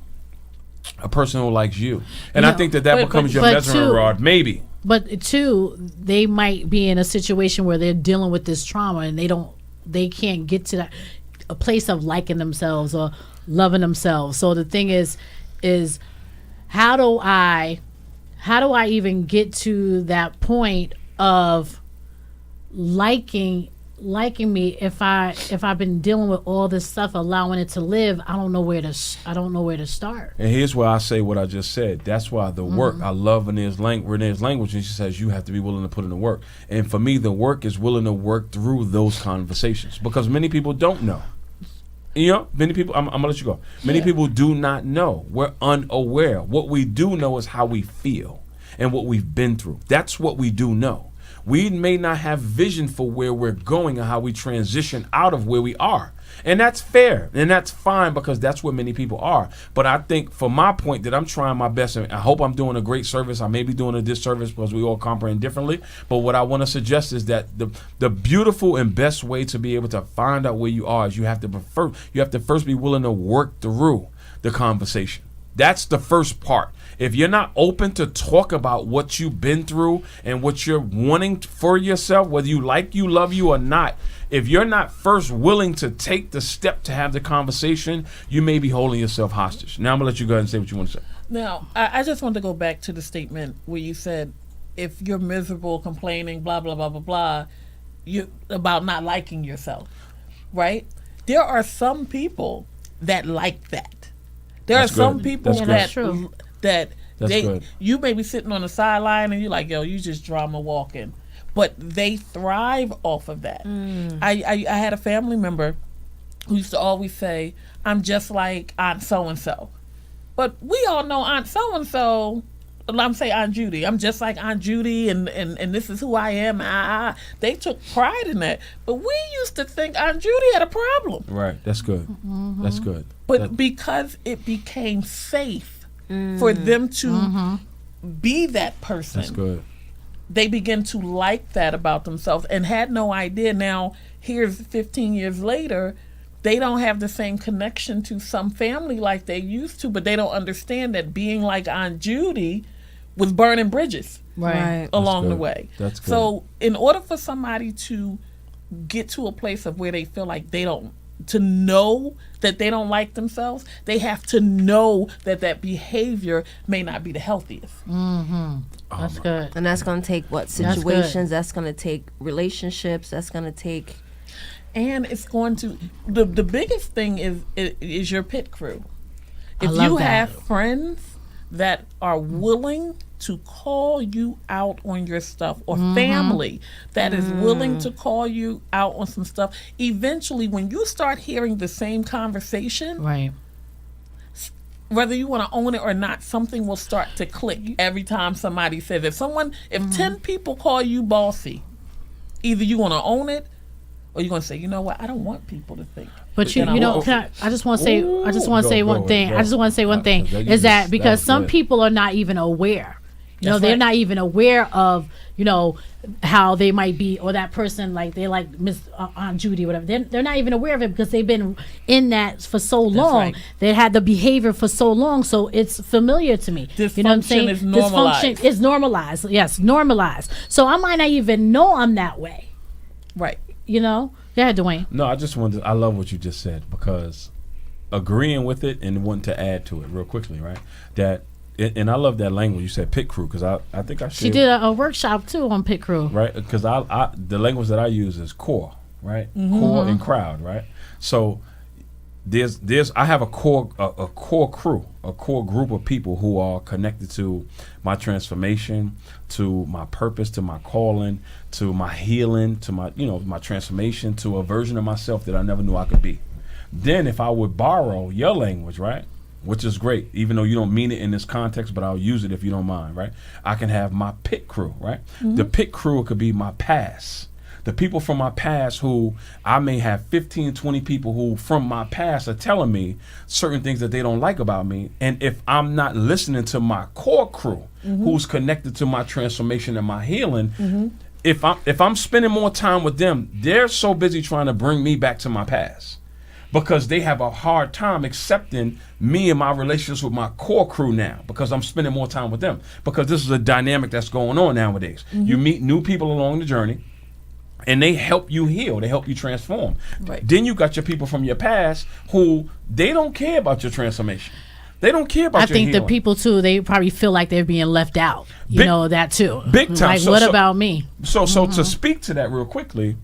a person who likes you. And I think that becomes your measuring rod, maybe. But too, they might be in a situation where they're dealing with this trauma and they can't get to a place of liking themselves or loving themselves. So the thing is how do I even get to that point of liking me if I've been dealing with all this stuff, allowing it to live? I don't know where to start. And here's where I say what I just said. That's why the work. I love Renair's language, and she says you have to be willing to put in the work. And for me, the work is willing to work through those conversations, because many people don't know. Many people. I'm gonna let you go. Many people do not know. We're unaware. What we do know is how we feel and what we've been through. That's what we do know. We may not have vision for where we're going and how we transition out of where we are. And that's fair and that's fine because that's where many people are. But I think for my point that I'm trying my best, and I hope I'm doing a great service. I may be doing a disservice because we all comprehend differently. But what I want to suggest is that the beautiful and best way to be able to find out where you are is you have to first be willing to work through the conversation. That's the first part. If you're not open to talk about what you've been through and what you're wanting for yourself, whether you love you or not, if you're not first willing to take the step to have the conversation, you may be holding yourself hostage. Now I'm going to let you go ahead and say what you want to say. Now, I just want to go back to the statement where you said, if you're miserable, complaining, blah, blah, blah, blah, blah, you about not liking yourself, right? There are some people that like that. There That's are some good. people That's good. That's true. that That's good. you may be sitting on the sideline and you're like, yo, you just drama walking. But they thrive off of that. I had a family member who used to always say, I'm just like Aunt so-and-so. But we all know Aunt so-and-so, I'm saying Aunt Judy. I'm just like Aunt Judy and this is who I am. They took pride in that. But we used to think Aunt Judy had a problem. Right. That's good. That's good. But because it became safe for them to be that person. That's good. They begin to like that about themselves and had no idea. Now, here's 15 years later, they don't have the same connection to some family like they used to, but they don't understand that being like Aunt Judy was burning bridges Right. along the good. way. That's good. So in order for somebody to get to a place of where they feel like to know that they don't like themselves, they have to know that that behavior may not be the healthiest. That's good. And that's going to take what good. situations? That's going to take relationships. That's going to take. And it's going to the biggest thing is your pit crew. If love you that. have friends that are willing to call you out on your stuff, or family that is willing to call you out on some stuff, eventually when you start hearing the same conversation, Right. whether you want to own it or not, something will start to click every time somebody says it. If 10 people call you bossy, either you want to own it or you're going to say, you know what, I don't want people to think. But you know, I just want to say, Go, I just want to say one thing. I just want to say one thing is that because some people are not even aware. You know, That's they're right. not even aware of, you know, how they might be, or that person, like they like Miss Aunt Judy or whatever. They're not even aware of it because they've been in that for so long. right. They had the behavior for so long, so it's familiar to me. You know what I'm saying? Dysfunction is normalized. Dysfunction is normalized. Yes, normalized. So I might not even know I'm that way. Right. You know? Yeah, Dwayne. No, I love what you just said because agreeing with it and wanting to add to it real quickly, right? And I love that language you said, pit crew, because I think I should. She did a workshop too on Pit Crew. Right, because the language that I use is core, right? Core and crowd, right? So I have a core crew, a core group of people who are connected to my transformation, to my purpose, to my calling, to my healing, to my transformation, to a version of myself that I never knew I could be. Then if I would borrow your language, right? Which is great, even though you don't mean it in this context, but I'll use it if you don't mind, right? I can have my pit crew, right? The pit crew could be my past. The people from my past who I may have 15, 20 people who from my past are telling me certain things that they don't like about me. And if I'm not listening to my core crew who's connected to my transformation and my healing, if I'm spending more time with them, they're so busy trying to bring me back to my past. Because they have a hard time accepting me and my relationships with my core crew now because I'm spending more time with them. Because this is a dynamic that's going on nowadays. You meet new people along the journey and they help you heal. They help you transform. Right. Then you got your people from your past who they don't care about your transformation. They don't care about I your think healing. the people too, they probably feel like they're being left out. You Big- know that too. big time. Like, So- what so- about me? So to speak to that real quickly,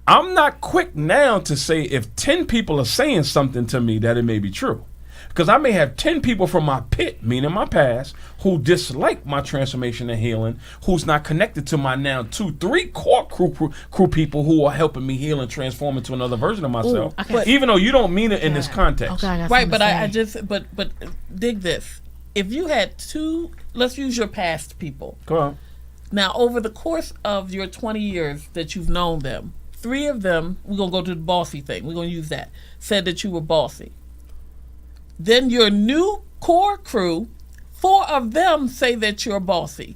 I'm not quick now to say if 10 people are saying something to me that it may be true. Because I may have 10 people from my pit, meaning my past, who dislike my transformation and healing, who's not connected to my now 2-3 core crew people who are helping me heal and transform into another version of myself. okay. Even though you don't mean it in this context. Okay, I got Right, something but to I say. just but dig this. If you had let's use your past people. Go on. Now, over the course of your 20 years that you've known them, 3 of them, we're going to go to the bossy thing. We're going to use that. Said that you were bossy. Then your new core crew, 4 of them say that you're bossy.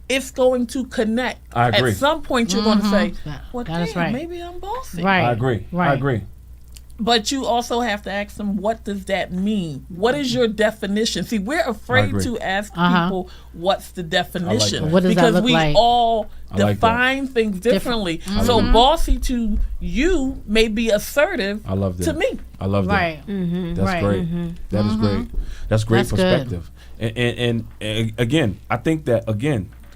It's going to connect. I agree. At some point, you're going to say, well, That is damn, right. maybe I'm bossy. Right. I agree. Right. I agree. But you also have to ask them, what does that mean? What is your definition? See, we're afraid agree. to ask people what's the definition. that. What does that because look we like? all I like that. define things differently. So bossy to you may be assertive I love that. to me. I love that. Right. That's Right. great. That is great. That's great That's good. perspective. And again, I think that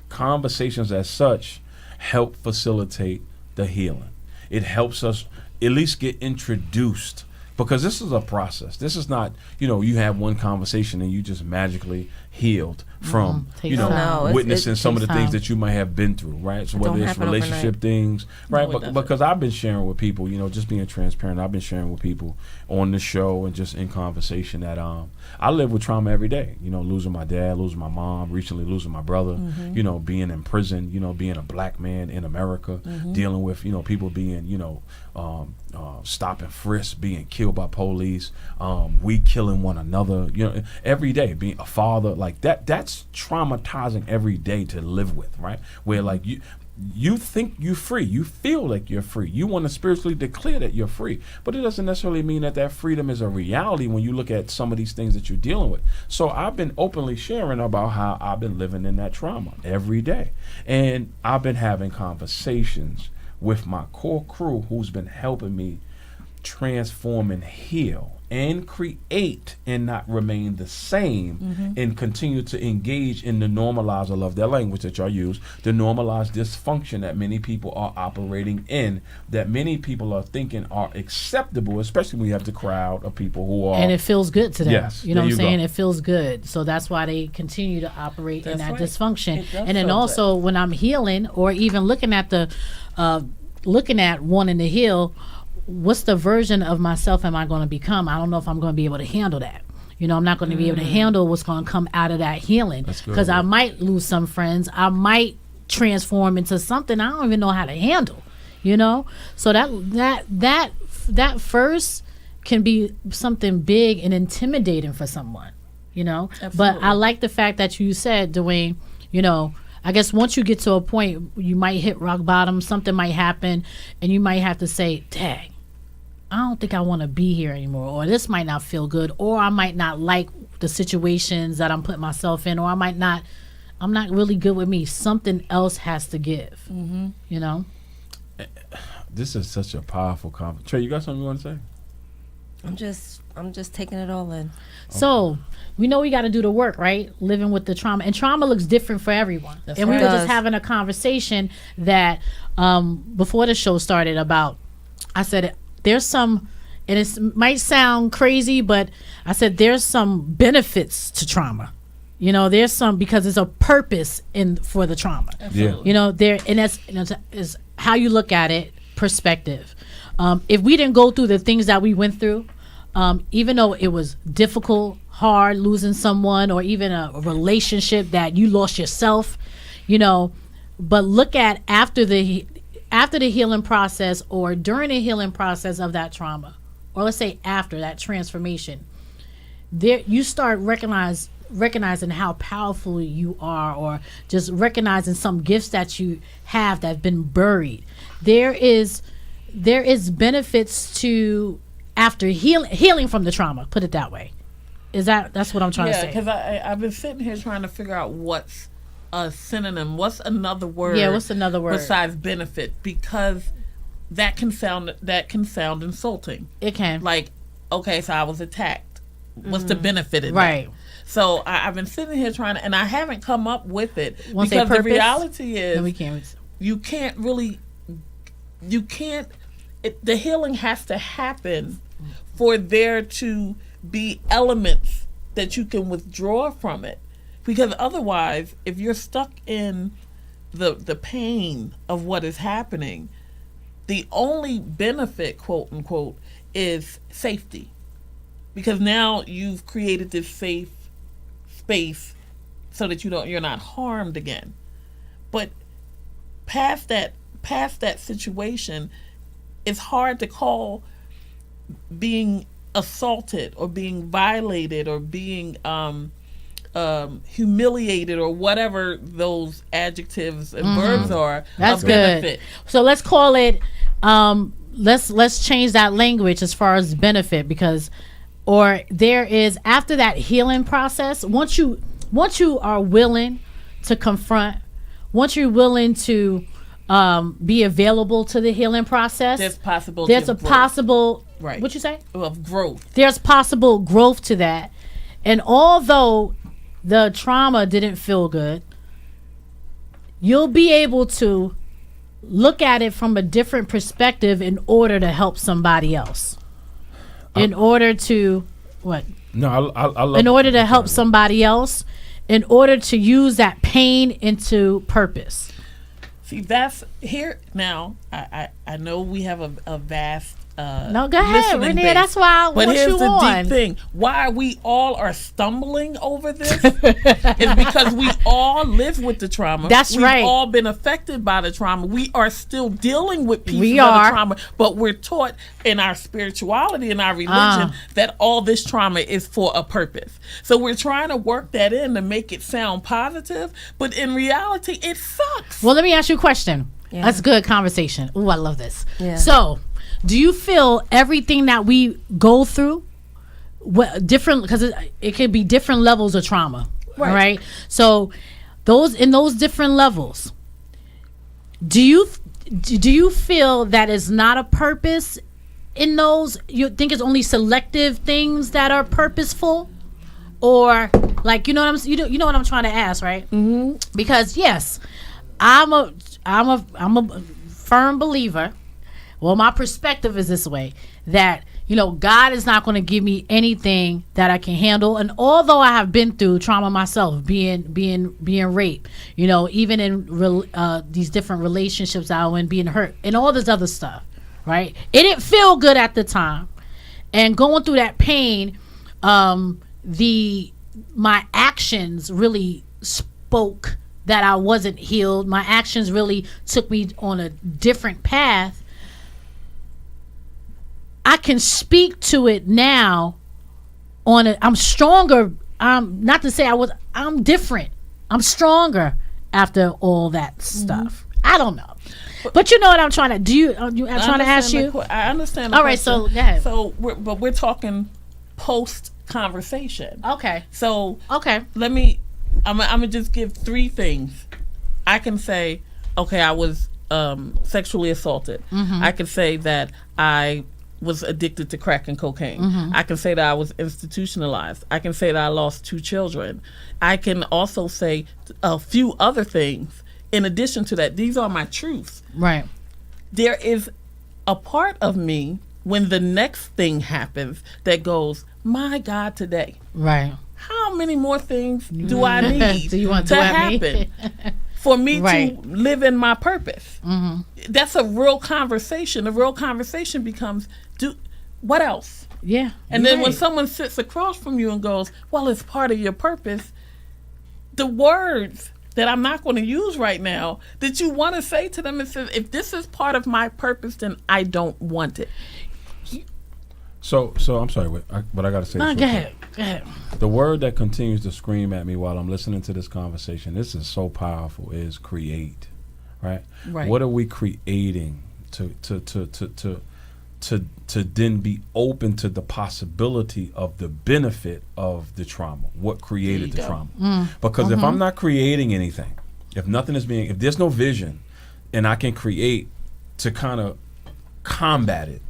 conversations as such help facilitate the healing. It helps us at least get introduced, because this is a process. This is not, you have one conversation and you just magically healed from, Takes time. No, witnessing it some of the takes things time. that you might have been through, right? So whether don't it's happen relationship overnight. things, right? No, it doesn't. Because I've been sharing with people, just being transparent. I've been sharing with people on the show and just in conversation that I live with trauma every day. Losing my dad, losing my mom, recently losing my brother. Being in prison. Being a black man in America, dealing with people being stop and frisk, being killed by police, we killing one another. Every day being a father like that. That's traumatizing every day to live with, right? Where like you think you're free, you feel like you're free, you want to spiritually declare that you're free, but it doesn't necessarily mean that freedom is a reality when you look at some of these things that you're dealing with. So I've been openly sharing about how I've been living in that trauma every day, and I've been having conversations with my core crew who's been helping me transform and heal and create and not remain the same, and continue to engage in the normalize, I love that language that y'all use, the normalized dysfunction that many people are operating in, that many people are thinking are acceptable, especially when you have the crowd of people who are, And it feels good to them. Yes, You know there what I'm you saying? go. It feels good. So that's why they continue to operate in That's that right. dysfunction. It does And then feel also when I'm healing or even looking at wanting to heal, what's the version of myself am I going to become? I don't know if I'm going to be able to handle that. I'm not going to be able to handle what's going to come out of that healing, That's good, because I yeah. might lose some friends. I might transform into something I don't even know how to handle. So that first can be something big and intimidating for someone. But Absolutely. I like the fact that you said, Dwayne, I guess once you get to a point, you might hit rock bottom, something might happen, and you might have to say, dang, I don't think I want to be here anymore, or this might not feel good, or I might not like the situations that I'm putting myself in, or I'm not really good with me. Something else has to give, this is such a powerful conversation. Trey, you got something you want to say? I'm just taking it all in. So we know we got to do the work, right? Living with the trauma, and trauma looks different for everyone. That's and we right. were It just does. having a conversation that before the show started about. I said there's some, and it might sound crazy, but I said there's some benefits to trauma. There's some, because there's a purpose for the trauma. Absolutely. There, and that's is how you look at it, perspective. If we didn't go through the things that we went through, even though it was difficult, hard, losing someone, or even a relationship that you lost yourself, but look at after the healing process, or during the healing process of that trauma, or let's say after that transformation, there you start recognizing how powerful you are, or just recognizing some gifts that you have that have been buried. There is benefits to after healing from the trauma, put it that way. That's what I'm trying to Yeah, say. because I've been sitting here trying to figure out what's a synonym, what's another word. Yeah, what's another word? besides benefit? Because that can sound insulting. It can. Like, okay, so I was attacked. What's the benefit in that? Right. So I've been sitting here trying to, and I haven't come up with it, Wanna say because the purpose? reality Then we is can't. the healing has to happen for there to be elements that you can withdraw from it, because otherwise, if you're stuck in the pain of what is happening, the only benefit, quote unquote, is safety, because now you've created this safe space so that you're not harmed again. But past that situation, it's hard to call being assaulted or being violated or being humiliated or whatever those adjectives and verbs are. That's a good. benefit. So let's call it. Let's change that language as far as benefit, because, or there is, after that healing process, once you are willing to confront, once you're willing to be available to the healing process, There's possibility. there's a of growth. possible. Right. What you say? Of growth. There's possible growth to that, and although the trauma didn't feel good, you'll be able to look at it from a different perspective in order to help somebody else. In order to what? No, I love. In order to help somebody else, in order to use that pain into purpose. See, that's here now. I know we have a vast. No, go ahead, listening Renair. base. That's why I But want here's you the on. deep thing: why we all are stumbling over this is because we all live with the trauma. That's We've right. all been affected by the trauma. We are still dealing with pieces We of are. the trauma, but we're taught in our spirituality and our religion that all this trauma is for a purpose. So we're trying to work that in to make it sound positive, but in reality, it sucks. Well, let me ask you a question. Yeah. That's good conversation. Ooh, I love this. Yeah. So, do you feel everything that we go through, different, because it could be different levels of trauma, right? So, in those different levels, do you feel that is not a purpose in those? You think it's only selective things that are purposeful, or like, you know what you know what I'm trying to ask, right? Mm-hmm. Because yes, I'm a firm believer. Well, my perspective is this way, that, you know, God is not going to give me anything that I can handle. And although I have been through trauma myself, being raped, you know, even in these different relationships I was in, being hurt and all this other stuff, right? It didn't feel good at the time. And going through that pain, my actions really spoke that I wasn't healed. My actions really took me on a different path. I can speak to it now I'm stronger. Not to say I'm different. I'm stronger after all that stuff. I don't know. But you know what I'm trying to do. I'm trying to ask you. I understand. The All right, question. so go ahead. So we're talking post conversation. Okay. So Okay. I'm gonna just give three things. I can say, okay, I was sexually assaulted. Mm-hmm. I can say that I was addicted to crack and cocaine. Mm-hmm. I can say that I was institutionalized. I can say that I lost 2 children. I can also say a few other things in addition to that. These are my truths. Right. There is a part of me when the next thing happens that goes, my God, today. Right. How many more things do I need Do you want to to at me? happen for me Right. to live in my purpose? Mm-hmm. That's a real conversation. The real conversation becomes, what else? Yeah. And you're then when right. someone sits across from you and goes, well, it's part of your purpose, the words that I'm not going to use right now that you want to say to them, and say, if this is part of my purpose, then I don't want it. So I'm sorry, but I got to say No, this go real ahead. Go ahead. quick. The word that continues to scream at me while I'm listening to this conversation, this is so powerful, is create, right? Right. What are we creating to then be open to the possibility of the benefit of the trauma? What created the There you go. trauma? Because if I'm not creating anything, if there's no vision, and I can create to kind of combat it,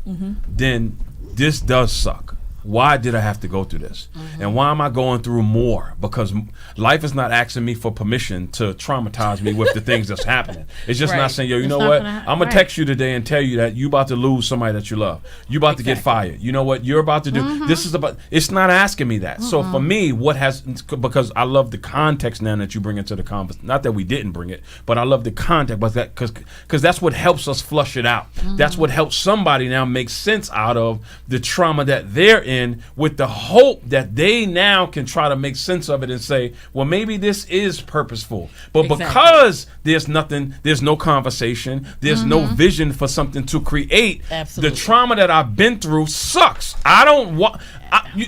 then this does suck. Why did I have to go through this? And why am I going through more? Because life is not asking me for permission to traumatize me with the things that's happening. It's just not Right. saying, yo, you It's know not what? gonna I'm going right. to text you today and tell you that you about to lose somebody that you love. You about to get fired. You know what? You're about to do. This is about, it's not asking me that. So for me, because I love the context now that you bring into the conversation. Not that we didn't bring it, but I love the context, but that because that's what helps us flush it out. That's what helps somebody now make sense out of the trauma that they're in in with the hope that they now can try to make sense of it and say, well, maybe this is purposeful. But Exactly. because there's no conversation, there's no vision for something to create, Absolutely. the trauma that I've been through sucks. I don't want...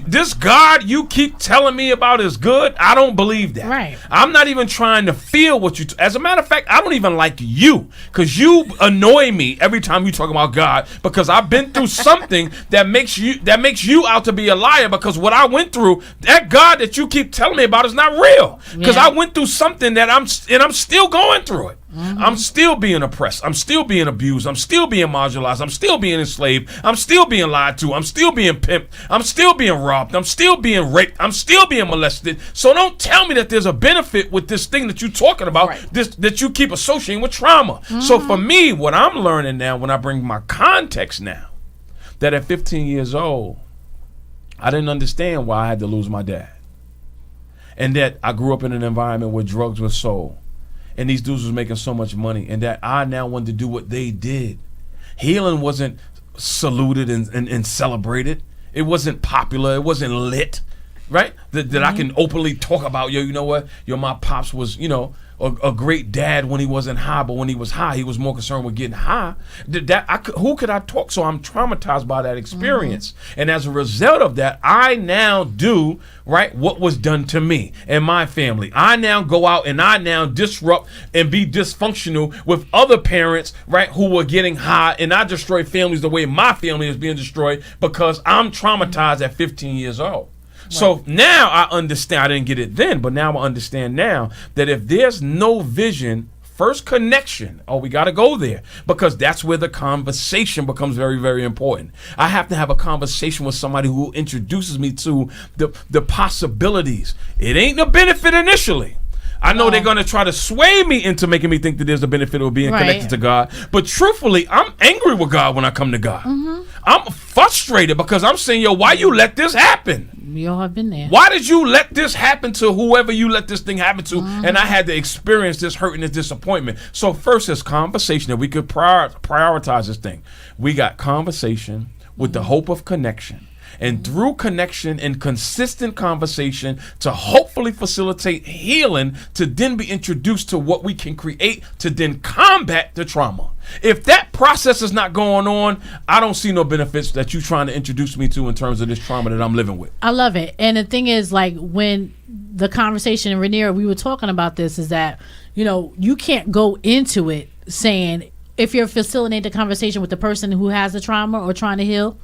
this God you keep telling me about is good. I don't believe that. Right. I'm not even trying to feel what you... as a matter of fact, I don't even like you because you annoy me every time you talk about God because I've been through something that makes you out to be a liar because what I went through, that God that you keep telling me about is not real because Yeah. I went through something that I'm still going through it. I'm still being oppressed. I'm still being abused. I'm still being marginalized. I'm still being enslaved. I'm still being lied to. I'm still being pimped. I'm still being robbed. I'm still being raped. I'm still being molested. So don't tell me that there's a benefit with this thing that you're talking about, Right. that you keep associating with trauma. So for me, what I'm learning now when I bring my context now, that at 15 years old, I didn't understand why I had to lose my dad. And that I grew up in an environment where drugs were sold. And these dudes was making so much money, and that I now wanted to do what they did. Healing wasn't saluted and celebrated. It wasn't popular. It wasn't lit, right? That I can openly talk about, you know what? My pops was, a great dad when he wasn't high, but when he was high, he was more concerned with getting high. Who could I talk? So I'm traumatized by that experience. And as a result of that, I now do, right, what was done to me and my family. I now go out and I now disrupt and be dysfunctional with other parents, right, who were getting high, and I destroy families the way my family is being destroyed because I'm traumatized at 15 years old. So now I understand. I didn't get it then, but now I understand now that if there's no vision, first connection, we got to go there because that's where the conversation becomes very, very important. I have to have a conversation with somebody who introduces me to the possibilities. It ain't a benefit initially. I know they're going to try to sway me into making me think that there's a benefit of being connected to God. But truthfully, I'm angry with God when I come to God. I'm frustrated because I'm saying, why you let this happen? We all have been there. Why did you let this happen to whoever you let this thing happen to? And I had to experience this hurt and this disappointment. So first, there's conversation that we could prioritize this thing. We got conversation with the hope of connection. And through connection and consistent conversation to hopefully facilitate healing, to then be introduced to what we can create to then combat the trauma. If that process is not going on, I don't see no benefits that you're trying to introduce me to in terms of this trauma that I'm living with. I love it. And the thing is, like, when the conversation in Renair, we were talking about this, is that, you can't go into it saying, if you're facilitating the conversation with the person who has the trauma or trying to heal,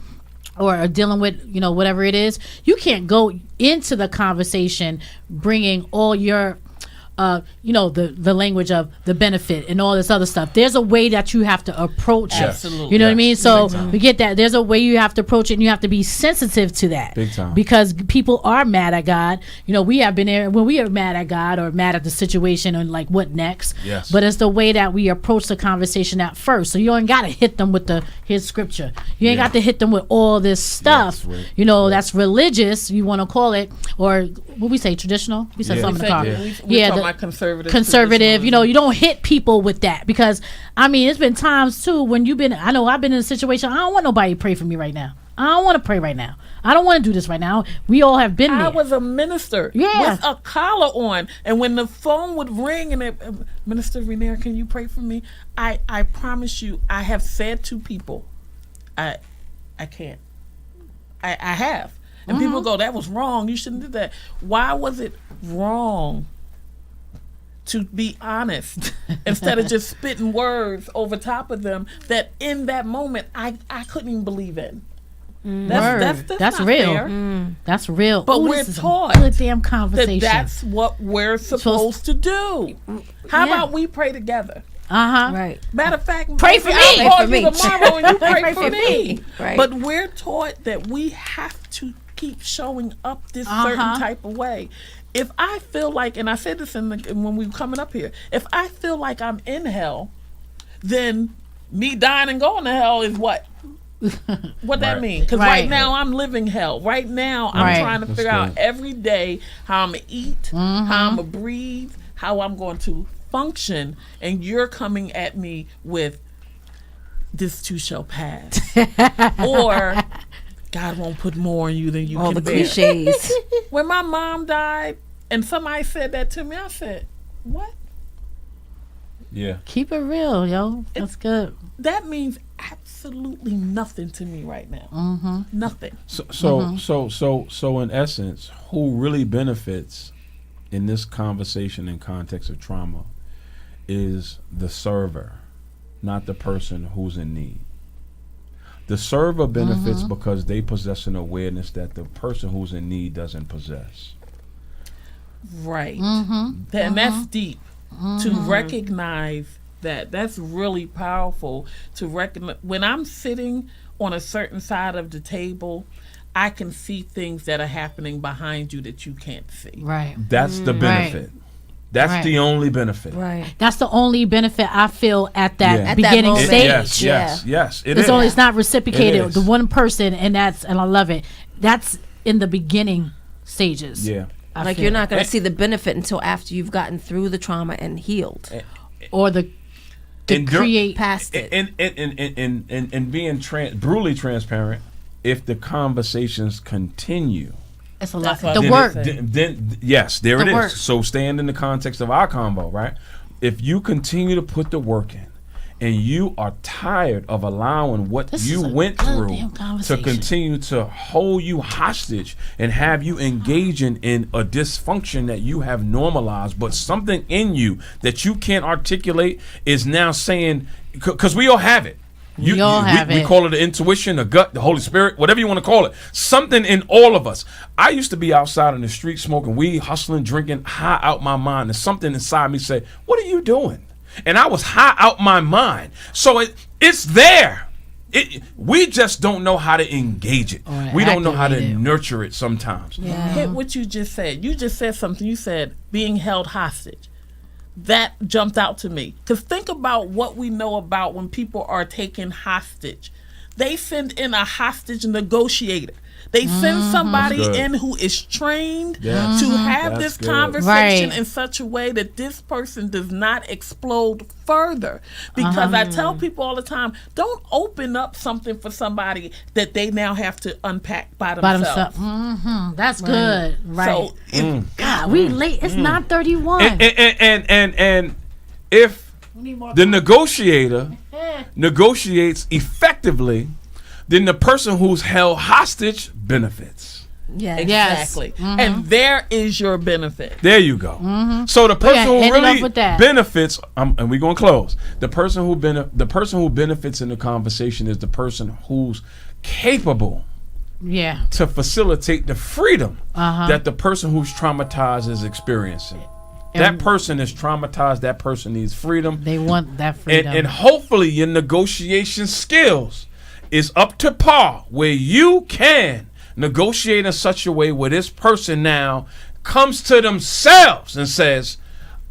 or dealing with, whatever it is, you can't go into the conversation bringing all your, the language of the benefit and all this other stuff. There's a way that you have to approach it. Absolutely. You know what I mean? So Big time. we get that. There's a way you have to approach it, and you have to be sensitive to that. Big time. Because people are mad at God. We have been there when we are mad at God or mad at the situation and like what next. Yes. But it's the way that we approach the conversation at first. So you ain't got to hit them with his scripture. You ain't got to hit them with all this stuff. Yes, that's religious, you want to call it, or what we say, traditional. We said Yeah. something in the car. We're talking about conservative. Conservative, you don't hit people with that, because it's been times too when I've been in a situation, I don't want nobody to pray for me right now. I don't want to pray right now. I don't want to do this right now. We all have been there. I was a minister with a collar on, and when the phone would ring and Minister Renair, can you pray for me? I promise you, I have said to people, I can't. I have. And people go, that was wrong. You shouldn't do that. Why was it wrong to be honest instead of just spitting words over top of them that in that moment I couldn't even believe in? That's not real. fair. That's real. But Ooh, we're this is a taught good damn conversation. that's what we're supposed to do. How about we pray together? Right. Matter of fact, Pray for me. I'll call Pray you for me. tomorrow and you pray for me. Right. But we're taught that we have to keep showing up this certain type of way. If I feel like, and I said this when we were coming up here, if I feel like I'm in hell, then me dying and going to hell is what? What that mean? Because right now I'm living hell. Right now I'm trying to figure out every day how I'm going to eat, how I'm going to breathe, how I'm going to function, and you're coming at me with this too shall pass. Or God won't put more on you than you All can the bear. cliches. When my mom died and somebody said that to me, I said, what? Yeah. Keep it real, yo. That's good. That means absolutely nothing to me right now. Nothing. So in essence, who really benefits in this conversation in context of trauma is the server, not the person who's in need. The server benefits because they possess an awareness that the person who's in need doesn't possess. Right. And that's deep. To recognize that. That's really powerful to recognize. When I'm sitting on a certain side of the table, I can see things that are happening behind you that you can't see. Right. That's the benefit. That's Right. the only benefit. Right. That's the only benefit I feel at that Yeah. At that beginning moment. stage. Yes. It It's is. only, it's not reciprocated. It is. The one person, and I love it. That's in the beginning stages. Yeah. I Like feel. you're not going to see the benefit until after you've gotten through the trauma and healed. or the And dur- create Past it. And being brutally transparent, if the conversations continue, it's a lot. That's what The I work. did then yes, there The it is. work. So stand in the context of our convo, right? If you continue to put the work in, and you are tired of allowing what This you is a went through goddamn to conversation. continue to hold you hostage and have you engaging in a dysfunction that you have normalized, but something in you that you can't articulate is now saying, because we all have it. We all have we it. call it the intuition, the gut, the Holy Spirit, whatever you want to call it. Something in all of us. I used to be outside in the street smoking weed, hustling, drinking, high out my mind. And something inside me said, what are you doing? And I was high out my mind. So it's there. We just don't know how to engage it. Or We don't know how to activate it. nurture it sometimes. Hit what you just said. You just said something. You said being held hostage. That jumped out to me. Because think about what we know about when people are taken hostage. They send in a hostage negotiator. They send somebody That's good. in who is trained Yes. to have That's this good. conversation Right. in such a way that this person does not explode further. Because I tell people all the time, don't open up something for somebody that they now have to unpack by By themselves. themselves. That's good. Right. So God, we late. It's 9:31. And if the negotiator negotiates effectively, then the person who's held hostage benefits. Yes. Yes. exactly. And there is your benefit. There you go. So the person who end it off really with that. benefits, and we're gonna close. The person who benefits in the conversation is the person who's capable Yeah. to facilitate the freedom Uh-huh. that the person who's traumatized is experiencing. That person is traumatized. That person needs freedom. They want that freedom. And hopefully your negotiation skills is up to par where you can negotiate in such a way where this person now comes to themselves and says,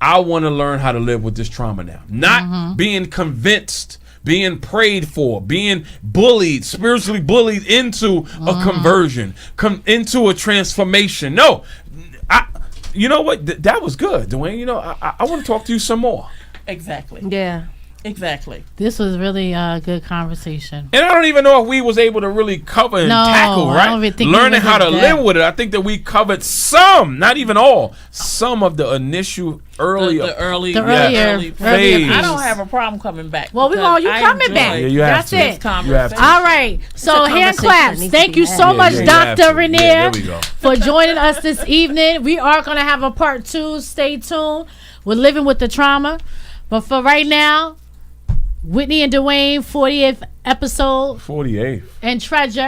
I want to learn how to live with this trauma now. Not being convinced, being prayed for, being bullied, spiritually bullied into a conversion, into a transformation. No, you know what? That was good, Dwayne. You know, I want to talk to you some more. Exactly. Yeah. Exactly. This was really a good conversation. And I don't even know if we was able to really cover and No, tackle, I right? don't even think we Learning was how to in live depth. with it. I think that we covered some, not even all, some of the initial early. The early, The earlier phase. I don't have a problem coming back. Well, we because gonna- you I coming enjoy back. Yeah, you have That's to. it. this You have conversation. to. All right. So a hand conversation that claps. needs to Thank be you had. so much, you have Dr. to. Renair, Yeah, there we go. for joining us this evening. We are going to have a part 2. Stay tuned. We're living with the trauma. But for right now, Whitney and Dwayne, 40th episode, 48th. and Treasure.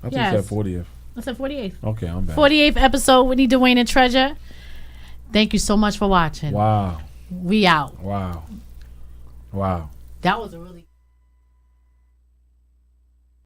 I think Yes. you said 40th. I said 48th. Okay, I'm back. 48th episode, Whitney, Dwayne, and Treasure. Thank you so much for watching. Wow. We out. Wow. Wow. That was a really